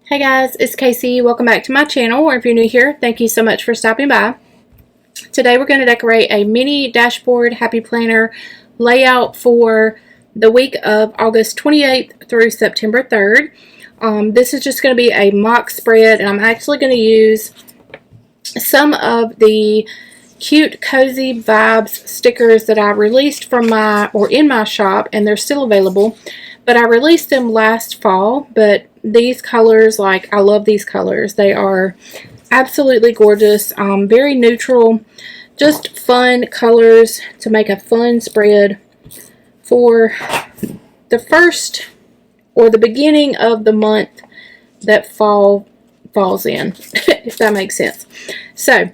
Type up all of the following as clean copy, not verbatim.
Hey guys, it's Casey. Welcome back to my channel, or if you're new here, thank you so much for stopping by. Today we're going to decorate a mini dashboard happy planner layout for the week of August 28th through September 3rd. This is just going to be a mock spread, and I'm actually going to use some of the cute cozy vibes stickers that I released from in my shop, and they're still available. But I released them last fall, but these colors, like, I love these colors. They are absolutely gorgeous, very neutral, just fun colors to make a fun spread for the first or the beginning of the month that fall falls in, if that makes sense. So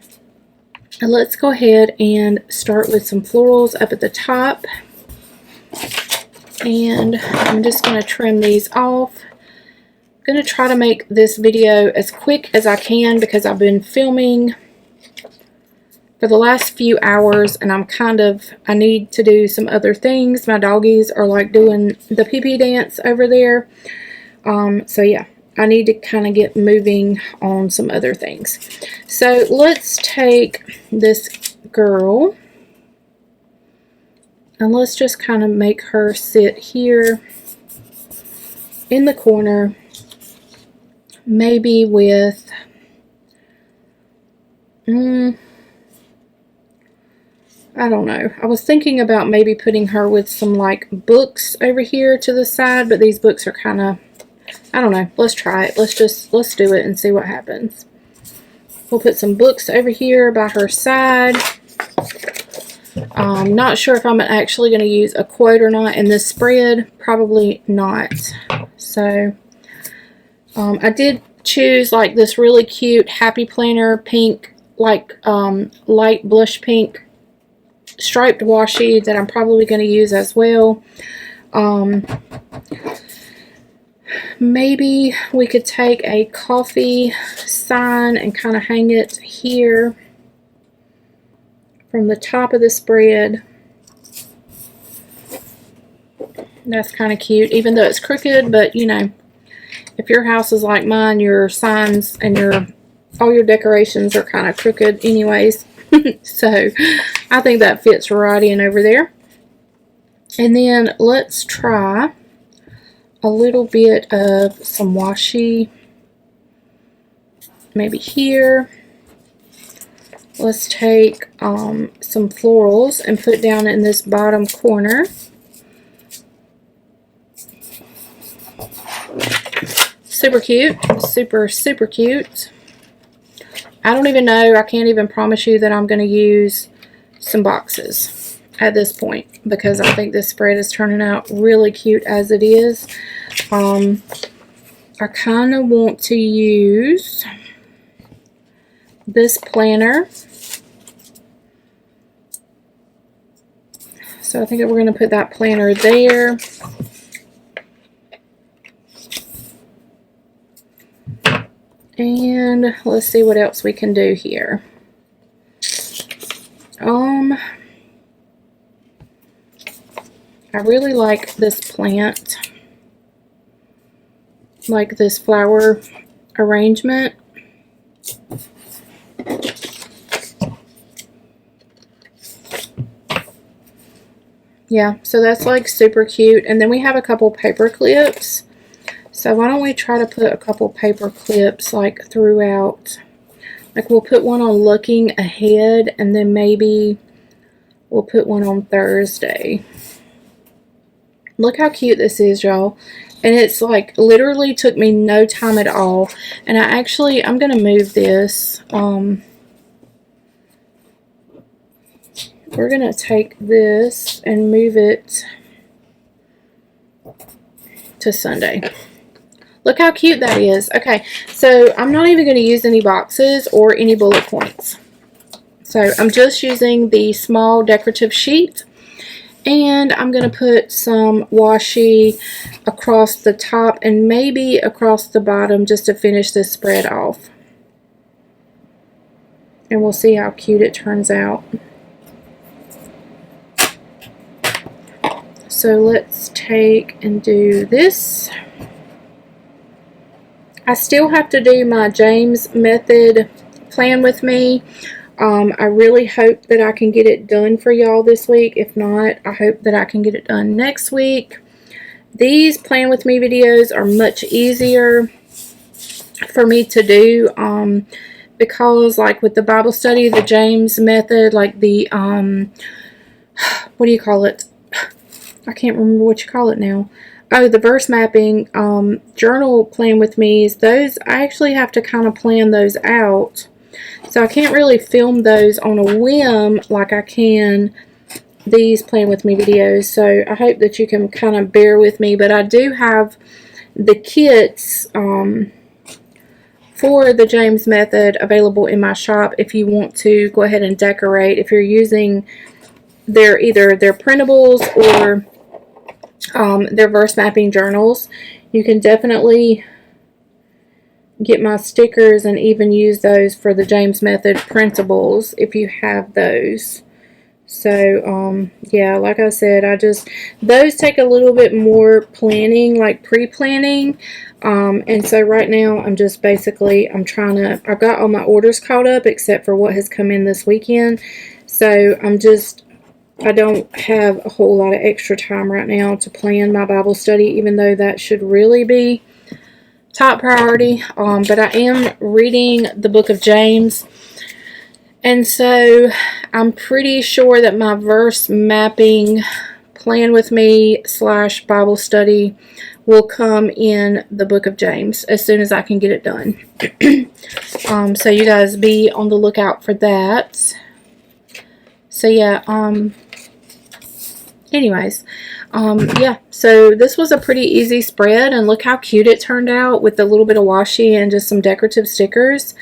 let's go ahead and start with some florals up at the top. And I'm just going to trim these off. I'm going to try to make this video as quick as I can because I've been filming for the last few hours and I need to do some other things. My doggies are like doing the pee-pee dance over there. So yeah, I need to kind of get moving on some other things. So let's take this girl. And let's just kind of make her sit here in the corner, maybe with, I don't know. I was thinking about maybe putting her with some like books over here to the side, but these books are kind of, I don't know. Let's try it. Let's do it and see what happens. We'll put some books over here by her side. I'm not sure if I'm actually going to use a quote or not in this spread. Probably not. So I did choose like this really cute happy planner pink, like light blush pink striped washi that I'm probably going to use as well. Maybe we could take a coffee sign and kind of hang it here from the top of the spread. That's kind of cute, even though it's crooked, but you know, if your house is like mine, your signs and all your decorations are kind of crooked anyways. So I think that fits right in over there. And then let's try a little bit of some washi maybe here. Let's take some florals and put down in this bottom corner. Super cute. Super, super cute. I don't even know. I can't even promise you that I'm going to use some boxes at this point because I think this spread is turning out really cute as it is. I kind of want to use this planner. So I think we're going to put that planner there. And let's see what else we can do here. I really like this plant, like this flower arrangement. Yeah, so that's like super cute. And then we have a couple paper clips. So why don't we try to put a couple paper clips like throughout. Like we'll put one on looking ahead, and then maybe we'll put one on Thursday. Look how cute this is, y'all. And it's like literally took me no time at all. And I'm going to move this. We're going to take this and move it to Sunday. Look how cute that is. Okay, so I'm not even going to use any boxes or any bullet points. So I'm just using the small decorative sheet. And I'm going to put some washi across the top and maybe across the bottom just to finish this spread off. And we'll see how cute it turns out. So let's take and do this. I still have to do my James method plan with me. I really hope that I can get it done for y'all this week. If not, I hope that I can get it done next week. These plan with me videos are much easier for me to do because like with the Bible study, the James method, like the what do you call it? I can't remember what you call it now. Oh, the verse mapping journal plan with me's, those I actually have to kind of plan those out. So I can't really film those on a whim like I can these plan with me videos. So I hope that you can kind of bear with me. But I do have the kits for the James method available in my shop if you want to go ahead and decorate. If you're using either their printables or their verse mapping journals, you can definitely get my stickers and even use those for the James method printables if you have those. So yeah, like I said, those take a little bit more planning, like pre-planning, and so right now I'm just basically I've got all my orders caught up except for what has come in this weekend. So I don't have a whole lot of extra time right now to plan my Bible study, even though that should really be top priority. But I am reading the book of James, and so I'm pretty sure that my verse mapping plan with me / Bible study will come in the book of James as soon as I can get it done. So you guys be on the lookout for that. So yeah, anyways, yeah, so this was a pretty easy spread, and look how cute it turned out with a little bit of washi and just some decorative stickers.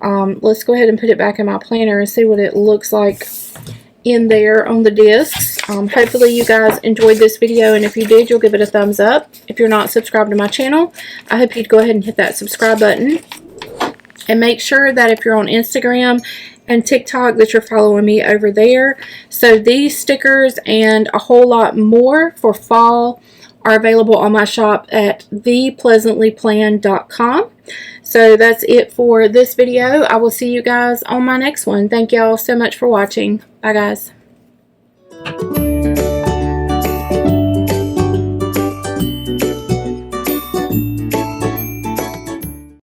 Let's go ahead and put it back in my planner and see what it looks like in there on the discs. Hopefully you guys enjoyed this video, and if you did, you'll give it a thumbs up. If you're not subscribed to my channel, I hope you'd go ahead and hit that subscribe button, and make sure that if you're on Instagram and TikTok that you're following me over there. So these stickers and a whole lot more for fall are available on my shop at thepleasantlyplanned.com. So that's it for this video. I will see you guys on my next one. Thank y'all so much for watching. Bye guys.